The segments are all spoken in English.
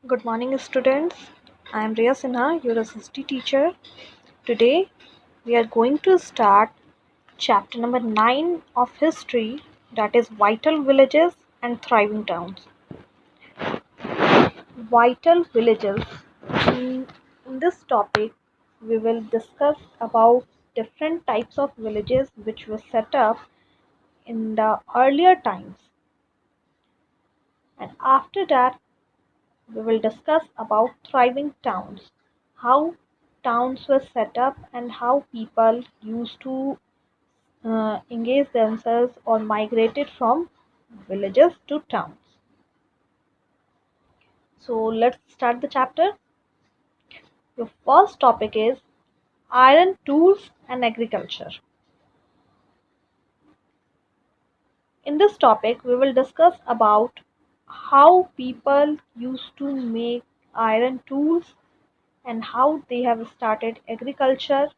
Good morning, students. I am Riya Sinha, your assistant teacher. Today, we are going to start chapter number 9 of history, that is vital villages and thriving towns. Vital villages. In this topic, we will discuss about different types of villages which were set up in the earlier times. And after that, we will discuss about thriving towns, how towns were set up and how people used to engage themselves or migrated from villages to towns. So let's start the chapter. Your first topic is iron tools and agriculture. In this topic, we will discuss about how people used to make iron tools and how they have started agriculture.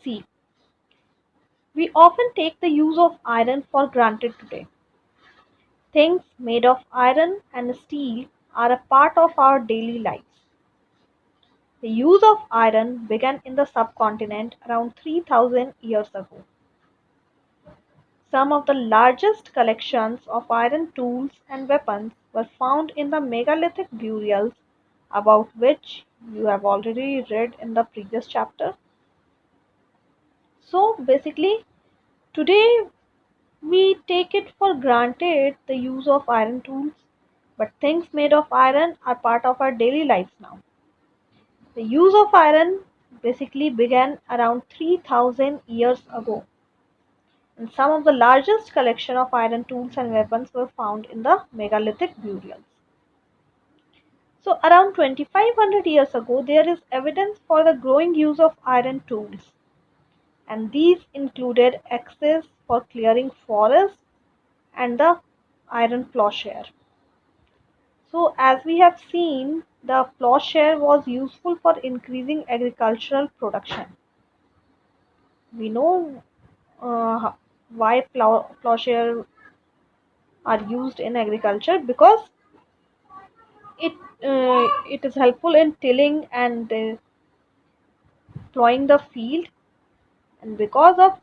See, we often take the use of iron for granted today. Things made of iron and steel are a part of our daily lives. The use of iron began in the subcontinent around 3000 years ago. Some of the largest collections of iron tools and weapons were found in the megalithic burials, about which you have already read in the previous chapter. So basically, today we take it for granted the use of iron tools, but things made of iron are part of our daily lives now. The use of iron basically began around 3000 years ago, and some of the largest collection of iron tools and weapons were found in the megalithic burials. So around 2500 years ago, there is evidence for the growing use of iron tools, and these included axes for clearing forests and the iron plowshare. So, as we have seen, the plowshare was useful for increasing agricultural production. We know why plowshare are used in agriculture because it is helpful in tilling and plowing the field, and because of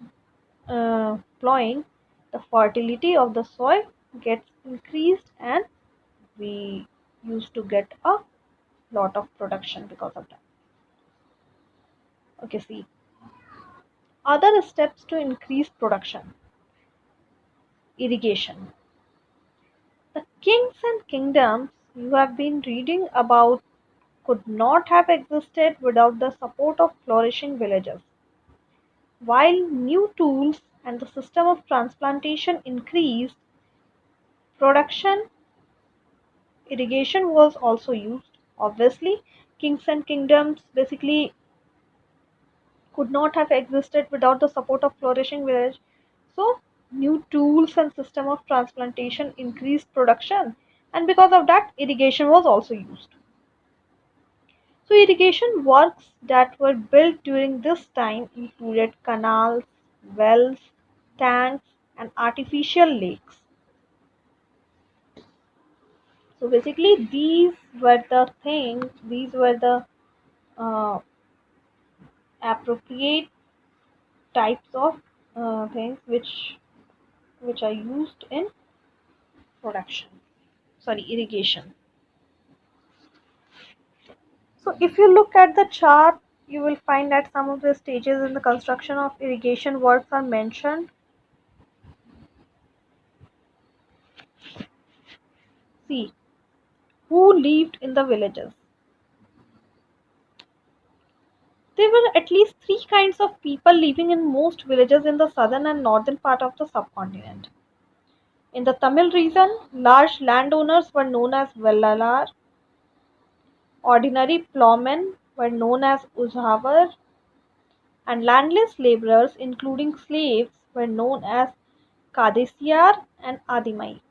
plowing, the fertility of the soil gets increased, and we used to get a lot of production because of that. Okay, see, other steps to increase production. Irrigation. The kings and kingdoms you have been reading about could not have existed without the support of flourishing villages. While new tools and the system of transplantation increased production, irrigation was also used. Obviously, kings and kingdoms basically could not have existed without the support of flourishing village. So new tools and system of transplantation increased production, and because of that irrigation was also used. So irrigation works that were built during this time included canals, wells, tanks and artificial lakes. So basically these were the uh, appropriate types of things which are used in production, sorry, irrigation. So if you look at the chart, you will find that some of the stages in the construction of irrigation works are mentioned. See, who lived in the villages? There were at least three kinds of people living in most villages in the southern and northern part of the subcontinent. In the Tamil region, large landowners were known as Vellalar, ordinary plowmen were known as Uzavar, and landless laborers, including slaves, were known as Kadesiar and Adimai.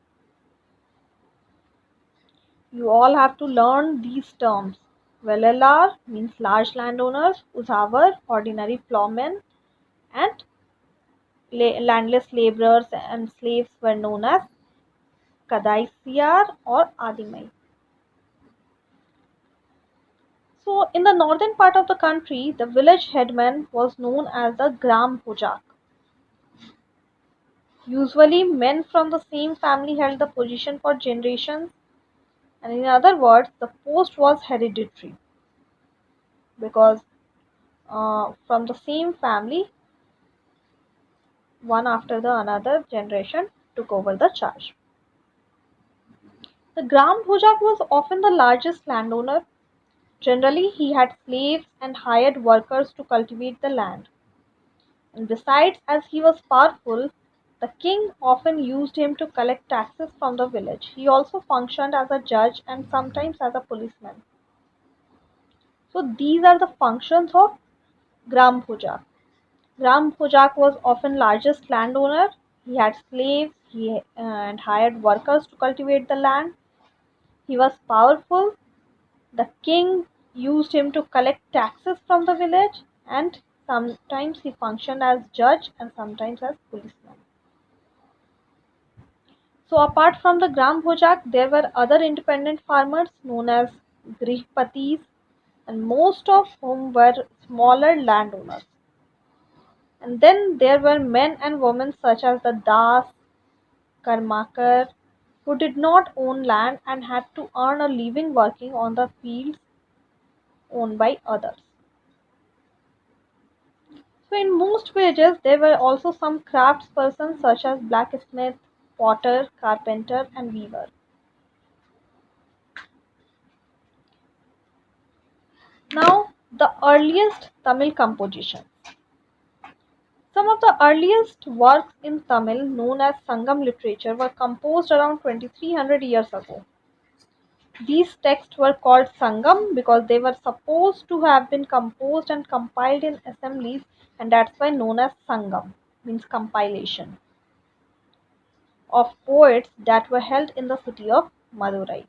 You all have to learn these terms. Vellalar means large landowners, Uzavar, ordinary plowmen, and landless laborers and slaves were known as Kadaisiyar or Adimai. So, in the northern part of the country, the village headman was known as the Gram Pujak. Usually, men from the same family held the position for generations, and in other words, the post was hereditary because from the same family, one after the another generation took over the charge. The Gram Pujak was often the largest landowner. Generally, he had slaves and hired workers to cultivate the land. And besides, as he was powerful, the king often used him to collect taxes from the village. He also functioned as a judge and sometimes as a policeman. So these are the functions of Gram Pujak. Gram Pujak was often largest landowner. He had slaves and hired workers to cultivate the land. He was powerful. The king used him to collect taxes from the village, and sometimes he functioned as judge and sometimes as policeman. So apart from the Gram Bhojak, there were other independent farmers known as Grihpatis, and most of whom were smaller landowners. And then there were men and women such as the Das, Karmakar, who did not own land and had to earn a living working on the fields owned by others. So in most villages there were also some craftspersons such as blacksmith, potter, carpenter and weaver. Now the earliest Tamil composition. Some of the earliest works in Tamil known as Sangam literature were composed around 2300 years ago. These texts were called Sangam because they were supposed to have been composed and compiled in assemblies, and that's why known as Sangam, means compilation, of poets that were held in the city of Madurai.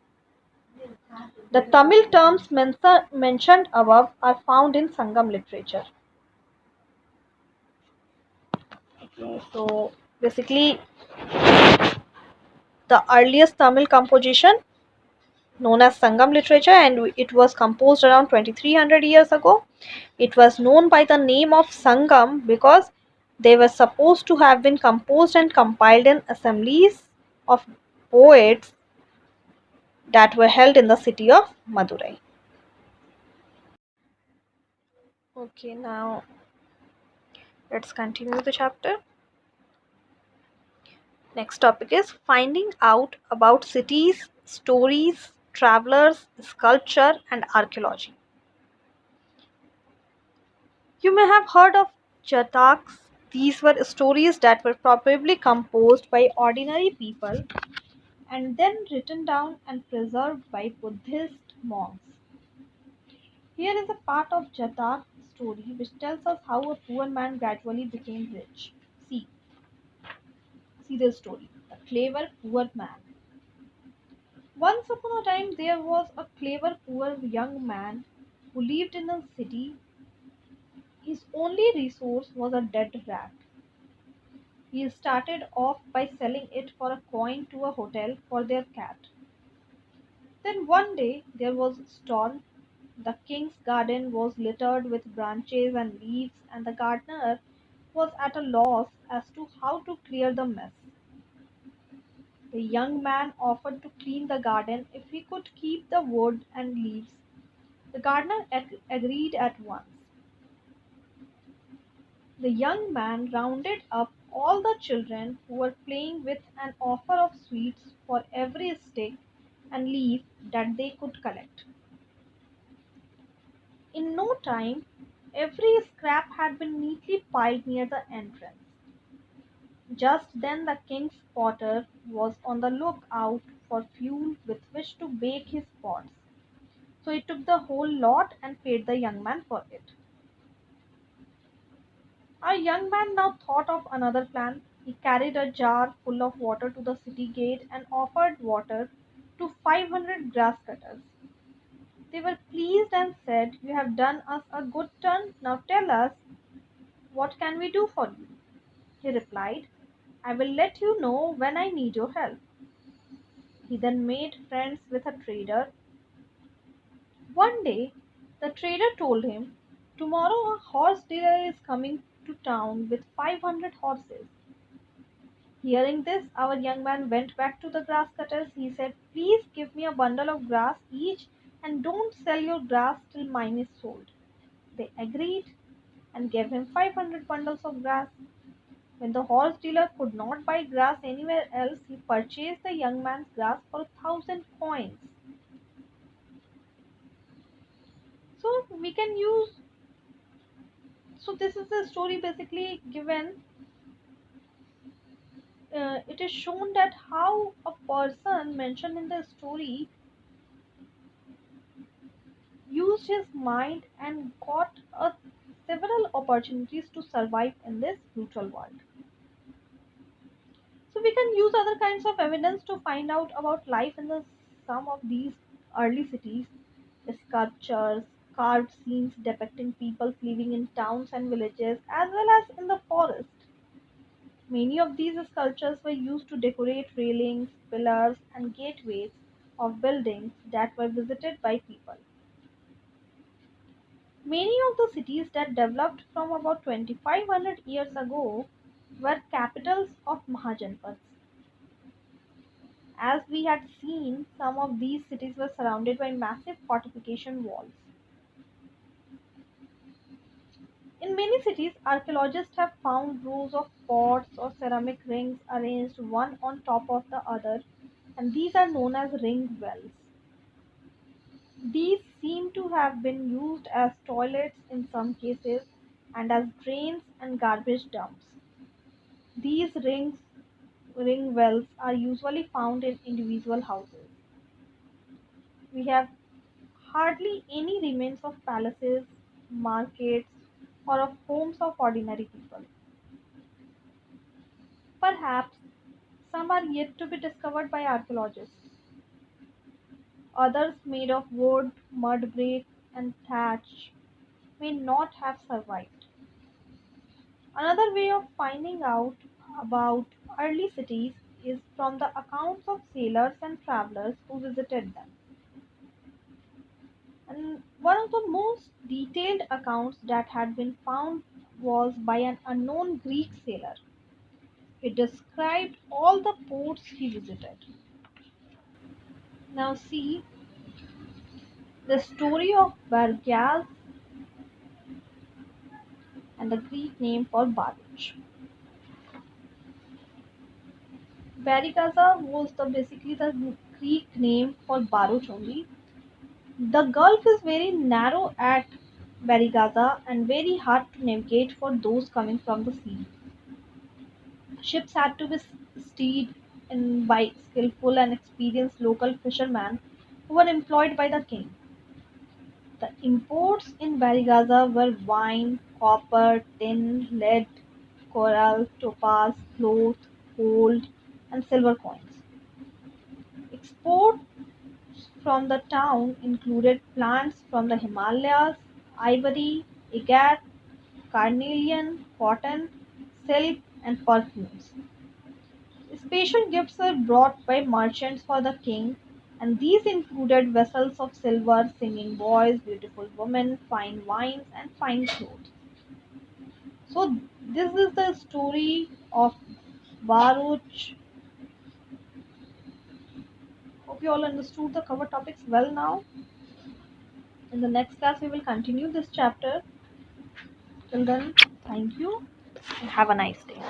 The Tamil terms mentioned above are found in Sangam literature. Okay, so basically, the earliest Tamil composition known as Sangam literature, and it was composed around 2300 years ago. It was known by the name of Sangam because they were supposed to have been composed and compiled in assemblies of poets that were held in the city of Madurai. Okay, now let's continue the chapter. Next topic is finding out about cities, stories, travelers, sculpture, and archaeology. You may have heard of Jataks. These were stories that were probably composed by ordinary people and then written down and preserved by Buddhist monks. Here is a part of Jatak's story which tells us how a poor man gradually became rich. See, see this story. The clever poor man. Once upon a time there was a clever poor young man who lived in a city. His only resource was a dead rat. He started off by selling it for a coin to a hotel for their cat. Then one day there was a storm. The king's garden was littered with branches and leaves, and the gardener was at a loss as to how to clear the mess. The young man offered to clean the garden if he could keep the wood and leaves. The gardener agreed at once. The young man rounded up all the children who were playing with an offer of sweets for every stick and leaf that they could collect. In no time, every scrap had been neatly piled near the entrance. Just then the king's potter was on the lookout for fuel with which to bake his pots. So he took the whole lot and paid the young man for it. Our young man now thought of another plan. He carried a jar full of water to the city gate and offered water to 500 grass cutters. They were pleased and said, "You have done us a good turn. Now tell us, what can we do for you?" He replied, "I will let you know when I need your help." He then made friends with a trader. One day, the trader told him, "Tomorrow a horse dealer is coming to town with 500 horses." Hearing this, our young man went back to the grass cutters. He said, "Please give me a bundle of grass each and don't sell your grass till mine is sold." They agreed and gave him 500 bundles of grass. When the horse dealer could not buy grass anywhere else, he purchased the young man's grass for 1,000 coins. So we can use. So this is the story basically given. It is shown that how a person mentioned in the story used his mind and got several opportunities to survive in this brutal world. So we can use other kinds of evidence to find out about life in some of these early cities. Sculptures, carved scenes depicting people living in towns and villages as well as in the forest. Many of these sculptures were used to decorate railings, pillars, and gateways of buildings that were visited by people. Many of the cities that developed from about 2500 years ago were capitals of Mahajanpads. As we had seen, some of these cities were surrounded by massive fortification walls. In many cities, archaeologists have found rows of pots or ceramic rings arranged one on top of the other, and these are known as ring wells. These seem to have been used as toilets in some cases and as drains and garbage dumps. These ring wells are usually found in individual houses. We have hardly any remains of palaces, markets, or of homes of ordinary people. Perhaps some are yet to be discovered by archaeologists. Others, made of wood, mud bricks, and thatch, may not have survived. Another way of finding out about early cities is from the accounts of sailors and travelers who visited them. And one of the most detailed accounts that had been found was by an unknown Greek sailor. He described all the ports he visited. Now, see the story of Bargyas and the Greek name for Baruch. Barigasa was basically the Greek name for Baruch only. The Gulf is very narrow at Barigasa and very hard to navigate for those coming from the sea. Ships had to be steered in by skillful and experienced local fishermen who were employed by the king. The imports in Barigasa were wine, copper, tin, lead, coral, topaz, cloth, gold, and silver coins. Exports from the town included plants from the Himalayas, ivory, agate, carnelian, cotton, silk, and perfumes. Special gifts were brought by merchants for the king, and these included vessels of silver, singing boys, beautiful women, fine wines, and fine clothes. So, this is the story of Baruch. Hope you all understood the cover topics well now. In the next class, we will continue this chapter. Till then, thank you and have a nice day.